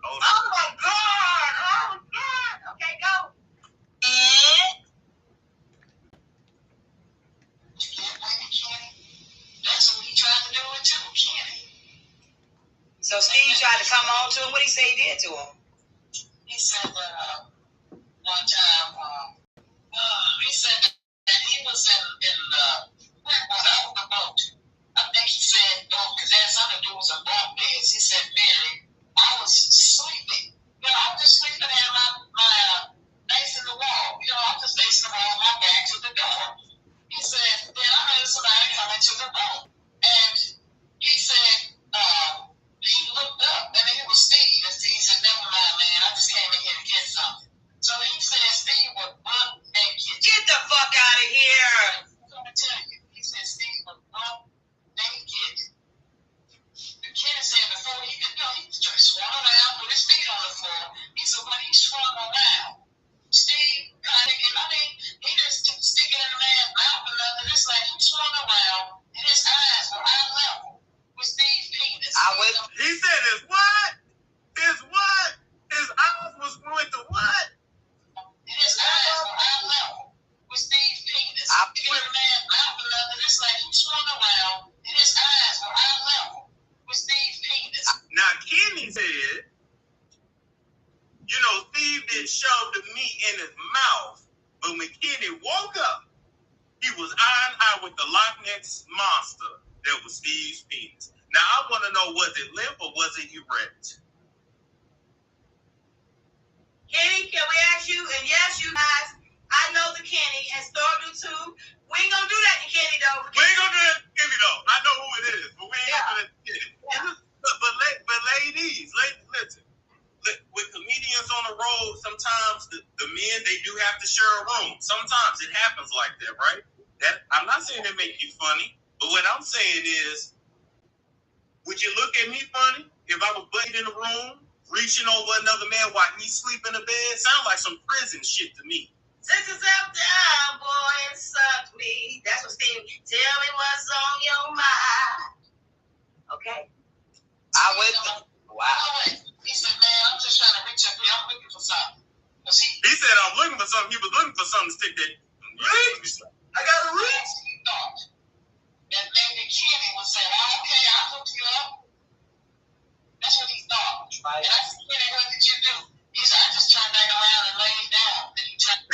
Oh my God! Oh God! Okay, go. And that's what he tried to do it too, Kenny. So Steve tried to come on to him. What did he say he did to him? He said that one time, he said that he was in the boat. I think he said, because there's other dudes on bunk beds. He said, Mary, I was sleeping. I was just sleeping and my facing the wall. I was just facing the wall, my back to the door. He said, then I heard somebody coming to the room. And he said, he looked up and it was Steve. And Steve said, never mind, man, I just came in here to get something. So he said Steve was butt naked. Get the fuck out of here. I'm going to tell you. He said Steve was butt naked. Kenny said before he could go, he just swung around with his feet on the floor. He said when he swung around, Steve kind of, he just sticking in the man's mouth and nothing. It's like he swung around and his eyes were eye level with Steve's penis. He said his what? His what? His eyes was going to what? And his eyes were eye level with Steve's penis. Sticking in the man's mouth and nothing. It's like he swung around and his eyes were eye level with Steve's penis. Now Kenny said, Steve didn't shove the meat in his mouth, but when Kenny woke up, he was eye with the Loch Ness monster that was Steve's penis. Now I want to know, was it limp or was it erect? Kenny, can we ask you? And yes, you guys, I know the Kenny and Storm do too. We ain't gonna do that to Kenny though. We ain't gonna do that to Kenny though. I know who it is, but we ain't gonna do that to Kenny. Yeah. But ladies, listen. With comedians on the road, sometimes the men, they do have to share a room. Sometimes it happens like that, right? I'm not saying that make you funny, but what I'm saying is, would you look at me funny if I was butt in the room, reaching over another man while he's sleeping in the bed? Sounds like some prison shit to me. Since it's up down, boy, and suck me. That's what Steve, tell me what's on your mind. Okay? I went, wow. He said, man, I'm just trying to reach up here. I'm looking for something. He said, I'm looking for something. He was looking for something to stick that. Reach? I got to reach? He thought that maybe Kenny would say, okay, I'll hook you up. That's what he thought. Right. And I said, Kenny, what did you do? He said, I just turned back around and laid down. And he turned.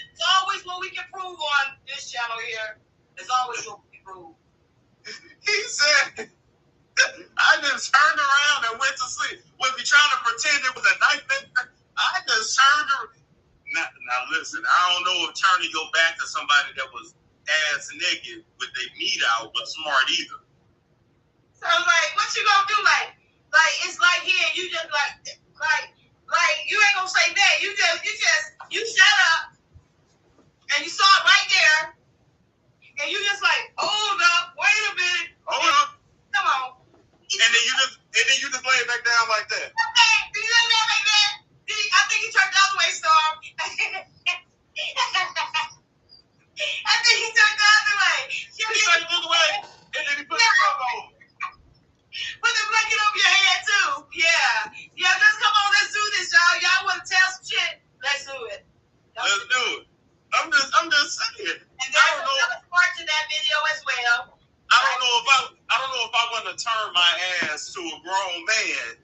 It's always what we can prove on this channel here. It's always what we can prove. He said, I just turned around and went to sleep. Was he trying to pretend it was a knife? I just turned around. Now listen, I don't know if turning your back to somebody that was ass naked with their meat out was smart either. So like, what you gonna do? Like it's like here, you just like you ain't gonna say that. You shut up and you saw it right there, and you just like, hold up, wait a minute, hold up, come on, and then you just lay it back down like that. Okay, did you lay it down like that? I think he turned the other way, Storm. I think he turned the other way. He turned the other way, and then he put the cup on. Put the blanket over your head too. Yeah. Let's come on. Let's do this, y'all. Y'all want to tell some shit? Let's do it. Let's do it. I'm just saying. And there's another part to that video as well. I don't know if I want to turn my ass to a grown man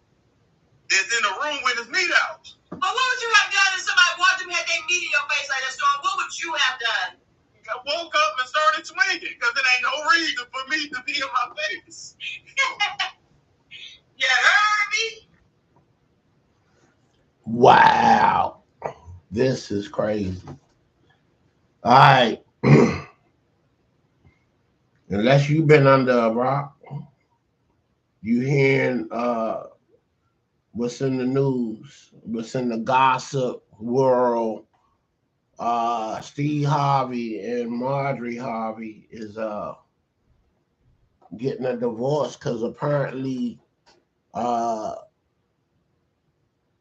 that's in a room with his meat out. But what would you have done if somebody walked in and had their meat in your face like that, Storm? What would you have done? I woke up and started swinging because it ain't no reason for me to be in my face. You heard me? Wow. This is crazy. All right. Unless you've been under a rock, you hearing what's in the news, what's in the gossip world. Steve Harvey and Marjarie Harvey is getting a divorce because apparently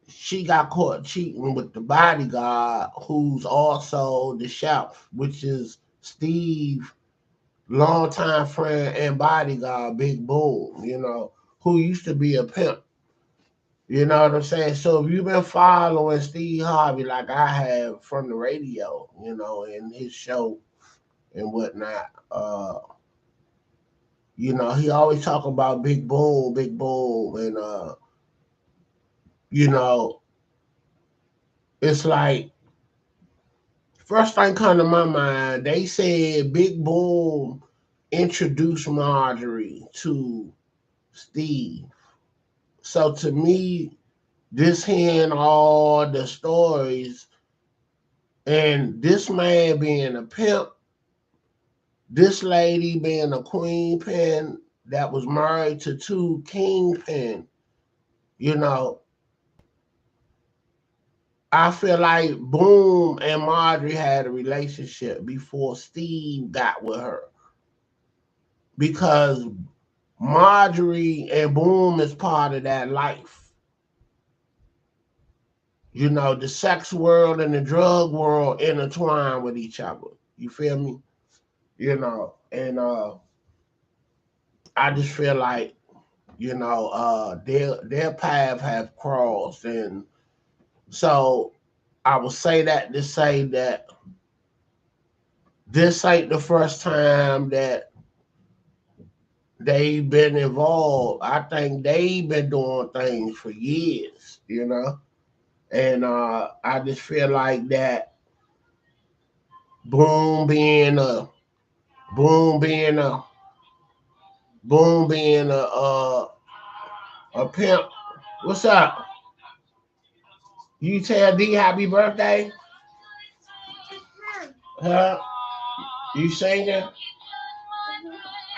she got caught cheating with the bodyguard, who's also the chef, which is Steve, longtime friend and bodyguard, Big Boom, who used to be a pimp. You know what I'm saying? So if you've been following Steve Harvey like I have from the radio, and his show and whatnot, he always talk about Big Boom, and you know, it's like first thing come to my mind, they said Big Boom introduced Marjarie to Steve. So to me, this hearing all the stories and this man being a pimp, this lady being a queen pin that was married to two kingpin, you know, I feel like Boom and Marjorie had a relationship before Steve got with her. Because Marjorie and Boom is part of that life. The sex world and the drug world intertwine with each other. You feel me? And I just feel like, their path have crossed. And so I will say that to say that this ain't the first time that they've been involved. I think they've been doing things for years. And I just feel like that Boom being a Boom being a Boom being a pimp. What's up? You tell D happy birthday? Huh? You singing?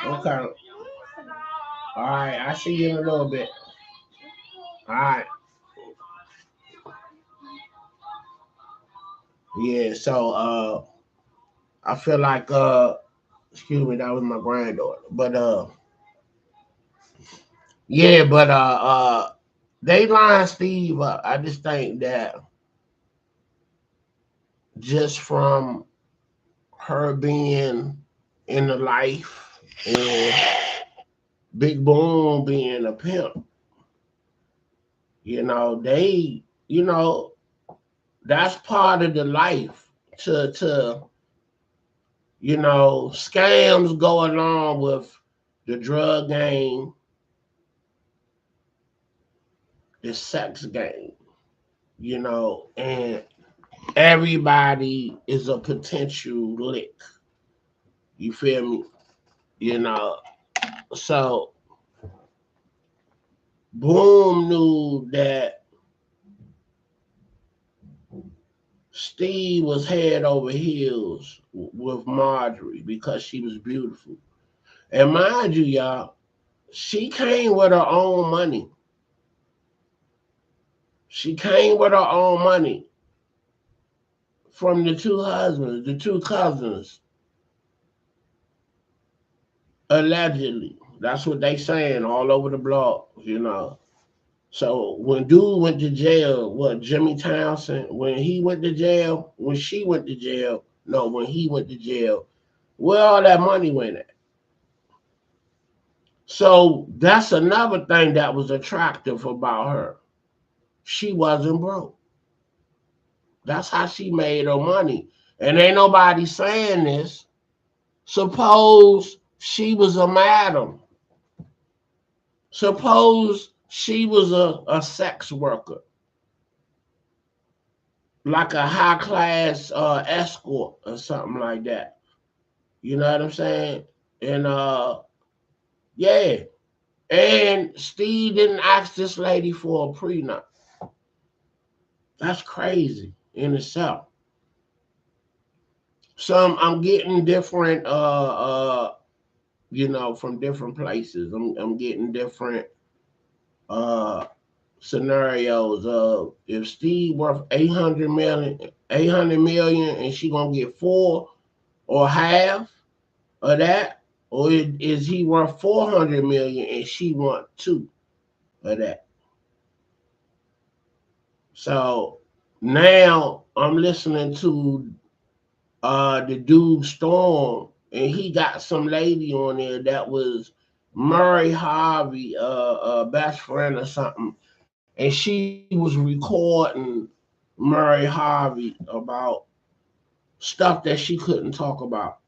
Okay. All right. I see you in a little bit. All right. Yeah. So I feel like excuse me, that was my granddaughter. But yeah, but they line Steve up. I just think that just from her being in the life and Big Boom being a pimp, they, that's part of the life to scams go along with the drug game, the sex game, and everybody is a potential lick. You feel me? So Boom knew that Steve was head over heels with Marjorie because she was beautiful. And mind you, y'all, she came with her own money. She came with her own money from the two husbands, the two cousins, allegedly. That's what they saying all over the blog. So when dude went to jail, Jimmy Townsend, when he went to jail, when she went to jail, no, when he went to jail, where all that money went at? So that's another thing that was attractive about her. She wasn't broke. That's how she made her money. And ain't nobody saying this. Suppose she was a madam. Suppose she was a sex worker, like a high class escort or something like that. You know what I'm saying? And yeah. And Steve didn't ask this lady for a prenup. That's crazy in itself. I'm getting different from different places. I'm getting different uh scenarios of if Steve worth 800 million and she gonna get 4 or half of that, or is he worth 400 million and she want 2 of that. So now I'm listening to the dude Storm, and he got some lady on there that was Murray Harvey, best friend or something, and she was recording Murray Harvey about stuff that she couldn't talk about.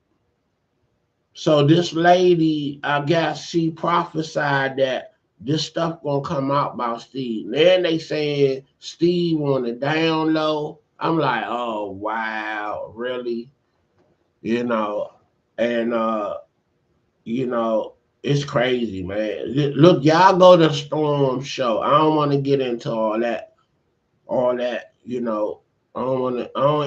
So this lady, I guess she prophesied that this stuff gonna come out about Steve. Then they saying Steve on the down low. I'm like, oh wow, really? You know, and it's crazy, man. Look, y'all go to Storm show. I don't want to get into all that, I don't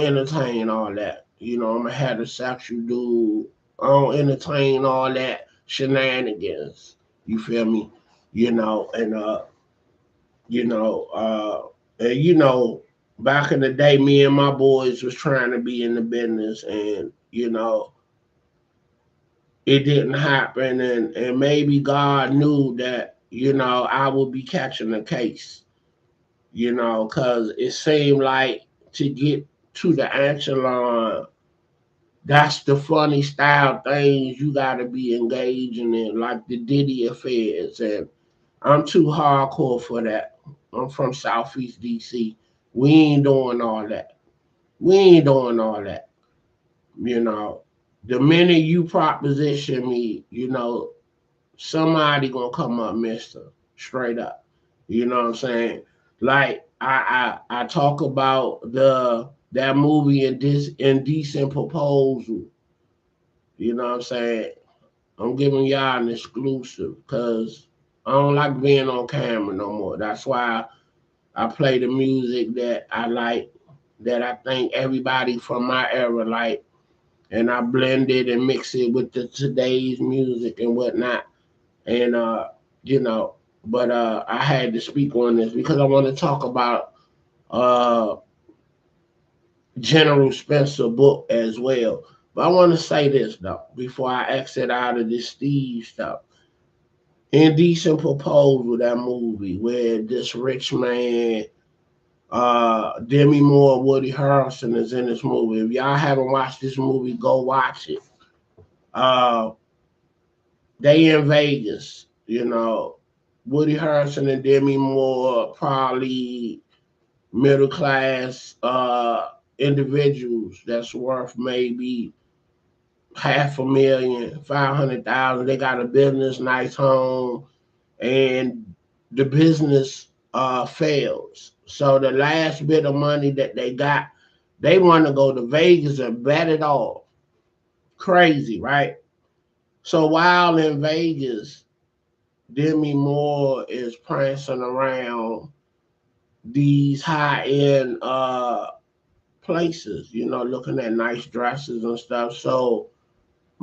entertain all that. I'm a heterosexual dude. I don't entertain all that shenanigans. You feel me? You know, and you know, and back in the day, me and my boys was trying to be in the business, and it didn't happen, and maybe God knew that I would be catching a case, because it seemed like to get to the echelon, that's the funny style things you got to be engaging in, like the Diddy affairs, and I'm too hardcore for that. I'm from Southeast DC. We ain't doing all that. We ain't doing all that. You know, the minute you proposition me, somebody gonna come up, mister, straight up. You know what I'm saying? Like I talk about that movie Indecent Proposal. You know what I'm saying? I'm giving y'all an exclusive because I don't like being on camera no more. That's why I play the music that I like, that I think everybody from my era like, and I blend it and mix it with the today's music and whatnot. And you know, but I had to speak on this because I want to talk about uh General Spencer book as well. But I want to say this though before I exit out of this Steve stuff. Indecent Proposal, that movie where this rich man, Demi Moore, Woody Harrelson is in this movie. If y'all haven't watched this movie, go watch it. Uh, they in Vegas, Woody Harrelson and Demi Moore, probably middle class individuals that's worth maybe half a million, 500,000. They got a business, nice home, and the business fails. So the last bit of money that they got, they want to go to Vegas and bet it all. Crazy, right? So while in Vegas, Demi Moore is prancing around these high end places, looking at nice dresses and stuff. So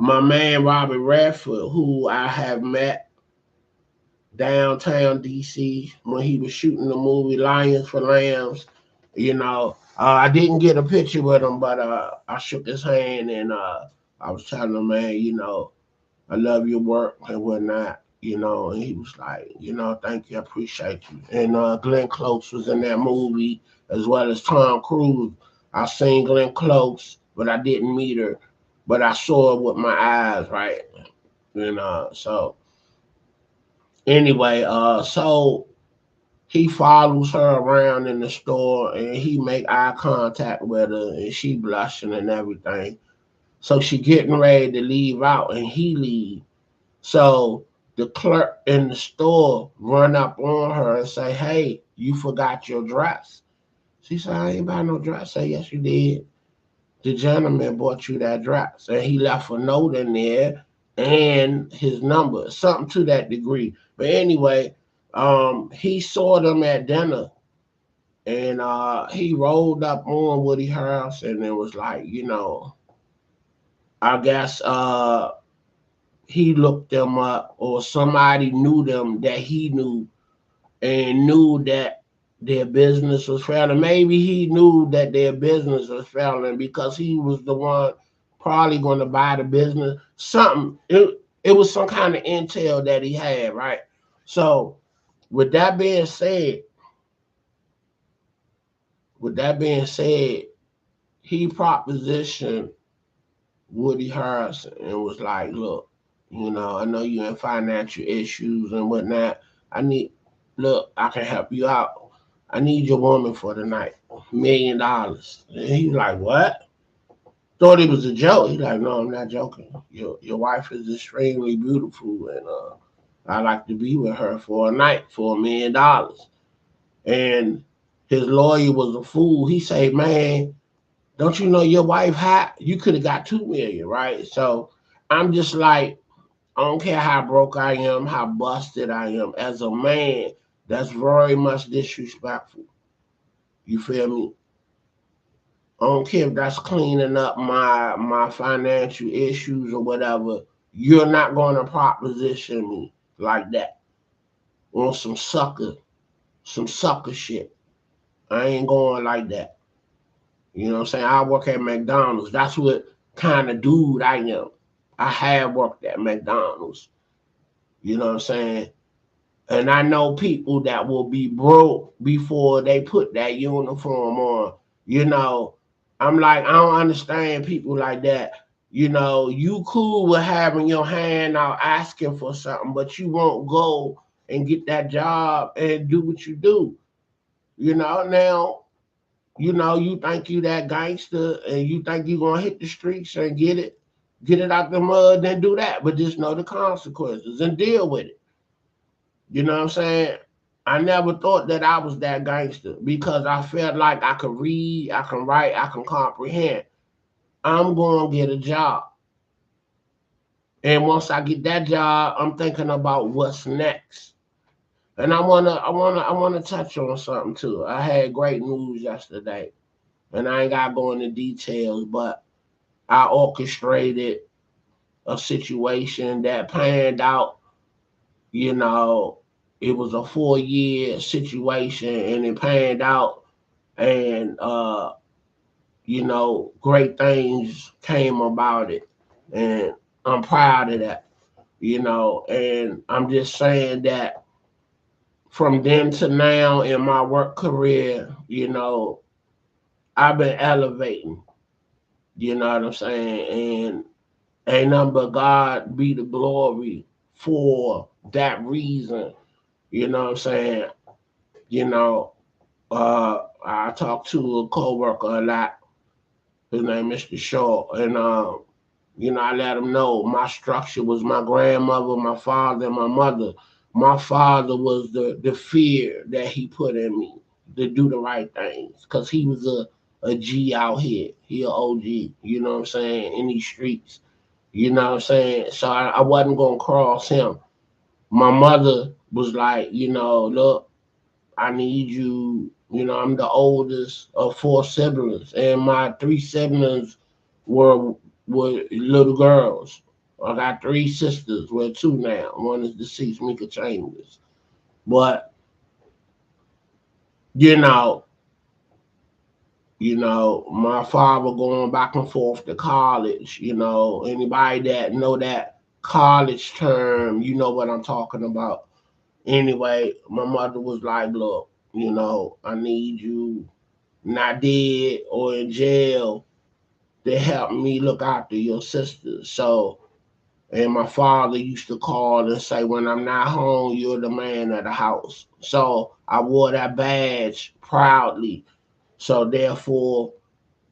my man Robert Redford, who I have met downtown DC when he was shooting the movie Lions for Lambs, I didn't get a picture with him, but I shook his hand, and I was telling him, man, I love your work and whatnot, and he was like, thank you, I appreciate you. And Glenn Close was in that movie as well as Tom Cruise. I seen Glenn Close, but I didn't meet her, but I saw her with my eyes, right? So anyway, so he follows her around in the store and he make eye contact with her and she blushing and everything. So she getting ready to leave out and he leave. So the clerk in the store run up on her and say, hey, you forgot your dress. She said, I ain't buy no dress. I say, yes, you did. The gentleman bought you that dress. And he left a note in there and his number, something to that degree. But anyway, he saw them at dinner and he rolled up on Woody Harrelson and was like, I guess he looked them up or somebody knew them that he knew and knew that their business was failing. Maybe he knew that their business was failing because he was the one probably going to buy the business. Something. It was some kind of intel that he had, right? So with that being said, he propositioned Woody Harrelson and was like, look, I know you're in financial issues and whatnot. I need, look, I can help you out. I need your woman for the night, $1 million. And he was like, what? Thought it was a joke. He's like, no, I'm not joking. Your wife is extremely beautiful, and I like to be with her for a night for $1 million. And his lawyer was a fool. He said, man, don't you know your wife hot? You could have got 2 million, right? So I'm just like, I don't care how broke I am, how busted I am. As a man, that's very much disrespectful. You feel me? I don't care if that's cleaning up my financial issues or whatever. You're not going to proposition me like that on some sucker shit. I ain't going like that. You know what I'm saying? I work at McDonald's. That's what kind of dude I am. I have worked at McDonald's. You know what I'm saying? And I know people that will be broke before they put that uniform on. You know, I'm like, I don't understand people like that. You cool with having your hand out asking for something, but you won't go and get that job and do what you do. Now, you think you that gangster and you think you gonna hit the streets and get it out the mud, then do that. But just know the consequences and deal with it. You know what I'm saying? I never thought that I was that gangster because I felt like I could read, I can write, I can comprehend. I'm gonna get a job. And once I get that job, I'm thinking about what's next. And I wanna touch on something too. I had great news yesterday. And I ain't gotta go into details, but I orchestrated a situation that panned out. You know, it was a 4 year situation and it panned out, and great things came about it. And I'm proud of that, and I'm just saying that from then to now in my work career, I've been elevating, you know what I'm saying? And ain't nothing but God be the glory for that reason. You know what I'm saying? You know, I talk to a coworker a lot. His name is Mr. Shaw. And, I let him know my structure was my grandmother, my father, and my mother. My father was the fear that he put in me to do the right things because he was a G out here. He a OG, you know what I'm saying, in these streets. You know what I'm saying? So I wasn't going to cross him. My mother was like, look, I need you. I'm the oldest of four siblings, and my three siblings were were little girls. I got three sisters. Well, two now. One is deceased, Mika Chambers. But you know, my father going back and forth to college. Anybody that know that college term, you know what I'm talking about. Anyway, my mother was like, look, I need you not dead or in jail to help me look after your sisters. So, and my father used to call and say, when I'm not home, you're the man of the house. So I wore that badge proudly. So therefore,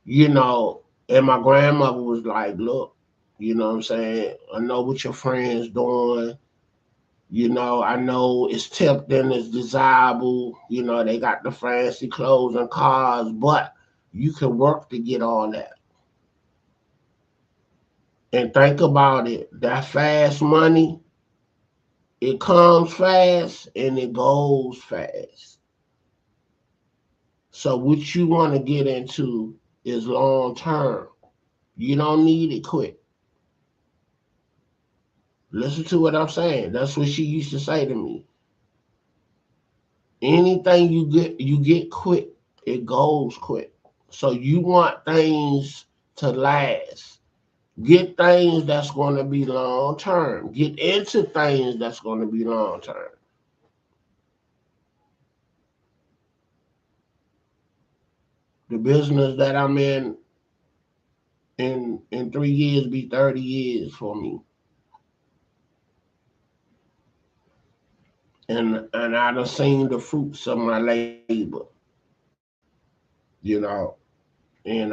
and my grandmother was like, look, you know what I'm saying? I know what your friends doing. I know it's tempting, it's desirable. They got the fancy clothes and cars, but you can work to get all that. And think about it, that fast money, it comes fast and it goes fast. So what you want to get into is long term. You don't need it quick. Listen to what I'm saying. That's what she used to say to me. Anything you get quick, it goes quick. So you want things to last. Get things that's going to be long term. Get into things that's going to be long term. The business that I'm in, in 3 years be 30 years for me. And I done seen the fruits of my labor, you know, and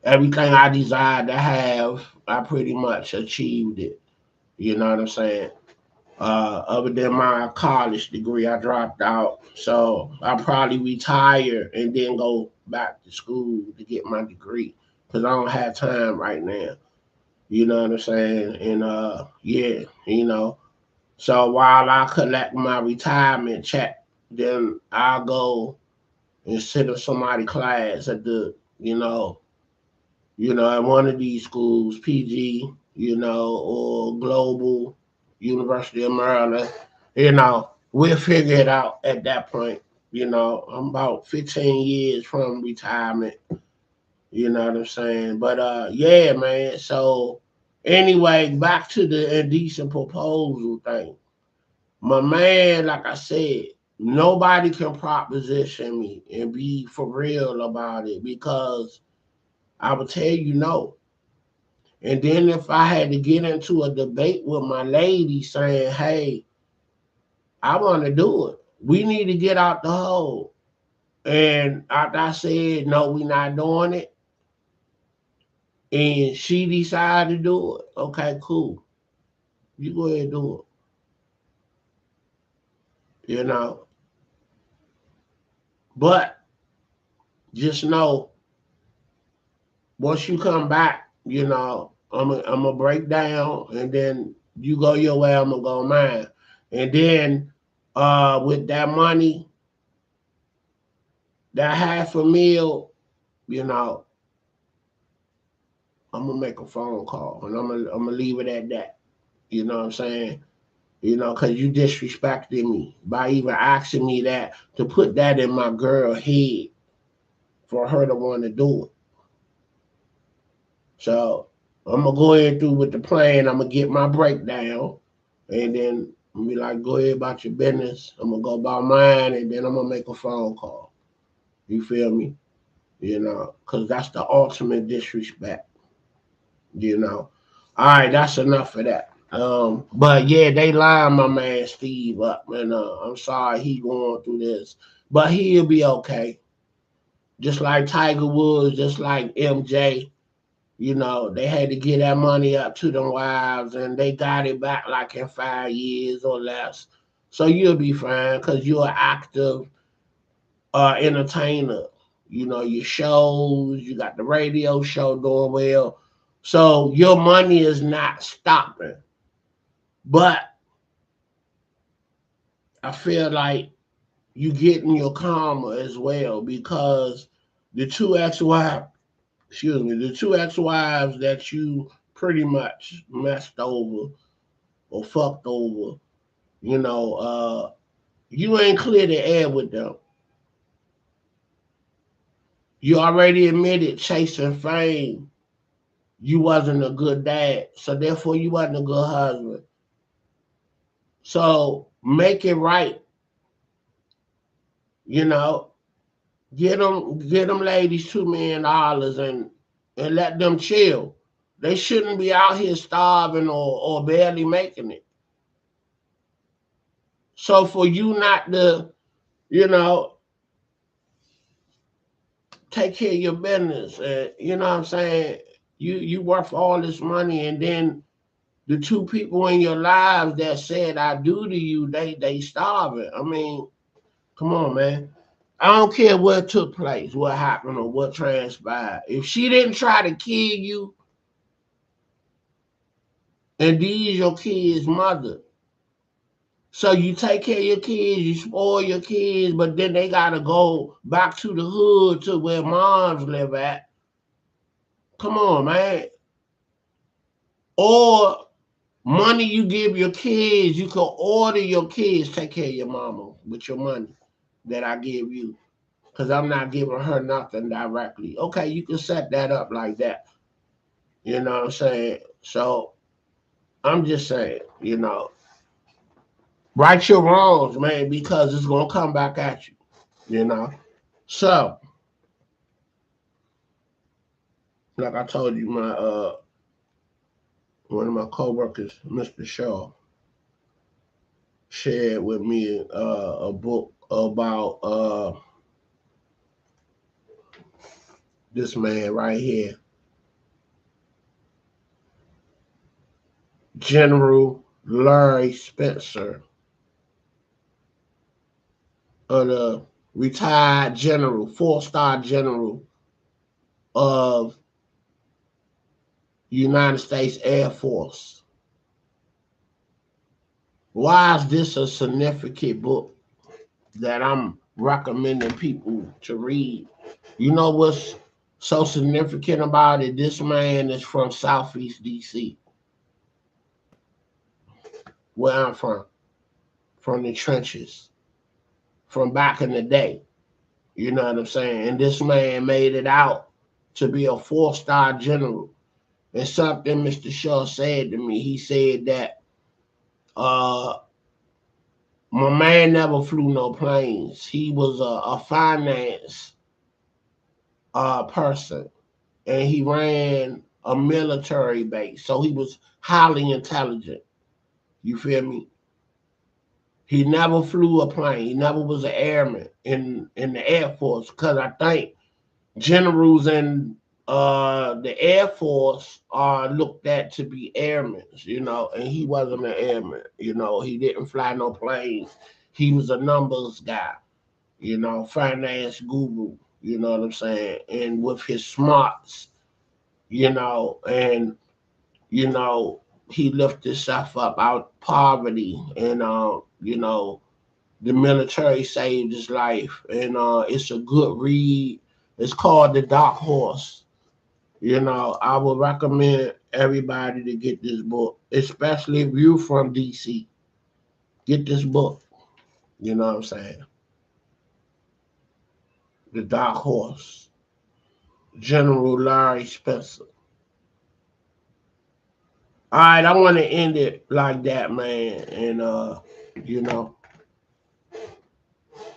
everything I desired to have, I pretty much achieved it. You know what I'm saying? Other than my college degree, I dropped out. So I probably retire and then go back to school to get my degree because I don't have time right now. You know what I'm saying? And yeah, So while I collect my retirement check, then I'll go and sit in somebody class at the, at one of these schools, PG, or Global, University of Maryland. We'll figure it out at that point. I'm about 15 years from retirement. You know what I'm saying? But yeah, man. So anyway, back to the indecent proposal thing. My man, like I said, nobody can proposition me and be for real about it because I would tell you no. And then if I had to get into a debate with my lady saying, hey, I want to do it, we need to get out the hole. And after I said, no, we not doing it, and she decided to do it, okay, cool. You go ahead and do it, But just know, once you come back, I'm going to break down, and then you go your way, I'm going to go mine. And then with that money, that half a meal, you know, I'm gonna make a phone call and I'm gonna leave it at that. You know what I'm saying? Because you disrespected me by even asking me that to put that in my girl head for her to want to do it. So I'm gonna go ahead through with the plan. I'm gonna get my breakdown, and then I'm be like, go ahead about your business. I'm gonna go about mine, and then I'm gonna make a phone call. You feel me? Because that's the ultimate disrespect. you know. All right, that's enough of that. But yeah, they lined my man Steve up, and I'm sorry he going through this, but he'll be okay. Just like Tiger Woods, just like MJ, they had to get that money up to them wives, and they got it back like in 5 years or less. So you'll be fine because you're an active entertainer. Your shows, you got the radio show doing well. So your money is not stopping. But I feel like you getting your karma as well because the two ex-wives, the two ex-wives that you pretty much messed over or fucked over, you know, you ain't clear the air with them. You already admitted chasing fame, you wasn't a good dad, so therefore you wasn't a good husband. So make it right, you know. Get them ladies $2 million and let them chill. They shouldn't be out here starving or barely making it. So for you not to, you know, take care of your business, you know what I'm saying? You worth all this money, and then the two people in your lives that said I do to you, they starving. I mean, come on, man. I don't care what took place, what happened, or what transpired. If she didn't try to kill you, and these your kids' mother, so you take care of your kids, you spoil your kids, but then they gotta go back to the hood to where moms live at. Come on, man. Or money you give your kids, you can order your kids take care of your mama with your money that I give you. Because I'm not giving her nothing directly. Okay, you can set that up like that. You know what I'm saying? So I'm just saying, right your wrongs, man, because it's gonna come back at you. You know. So Like I told you, my one of my coworkers, Mr. Shaw, shared with me a book about this man right here, General Larry Spencer, the retired general, 4-star general of United States Air Force. Why is this a significant book that I'm recommending people to read? You know what's so significant about it? This man is from Southeast DC, where I'm from the trenches, from back in the day. You know what I'm saying? And this man made it out to be a 4-star general. And something Mr. Shaw said to me, he said that uh, my man never flew no planes. He was a finance person, and he ran a military base. So he was highly intelligent. You feel me? He never flew a plane. He never was an airman in the Air Force, because I think generals in the Air Force are looked at to be airmen, and he wasn't an airman. He didn't fly no planes. He was a numbers guy, finance guru, you know what I'm saying? And with his smarts, and, you know, he lifted himself up out of poverty, and, the military saved his life. And it's a good read. It's called The Dark Horse. I would recommend everybody to get this book, especially if you're from DC. Get this book. You know what I'm saying? The Dark Horse. General Larry Spencer. All right, I want to end it like that, man. And you know,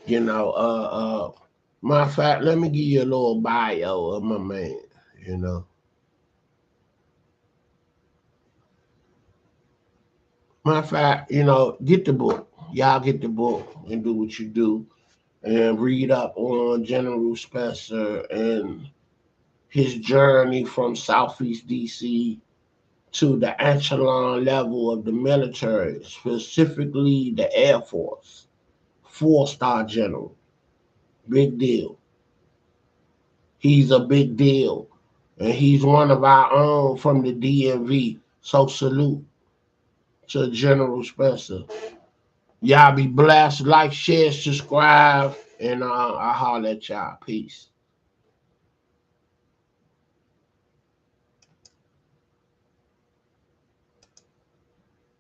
you know, matter of fact, let me give you a little bio of my man, you know. Matter of fact, get the book. Y'all get the book and do what you do, and read up on General Spencer and his journey from Southeast DC to the echelon level of the military, specifically the Air Force. 4-star general. Big deal. He's a big deal. And he's one of our own from the DMV. So salute to General Spencer. Y'all be blessed. Like, share, subscribe, and I'll holler at y'all. Peace.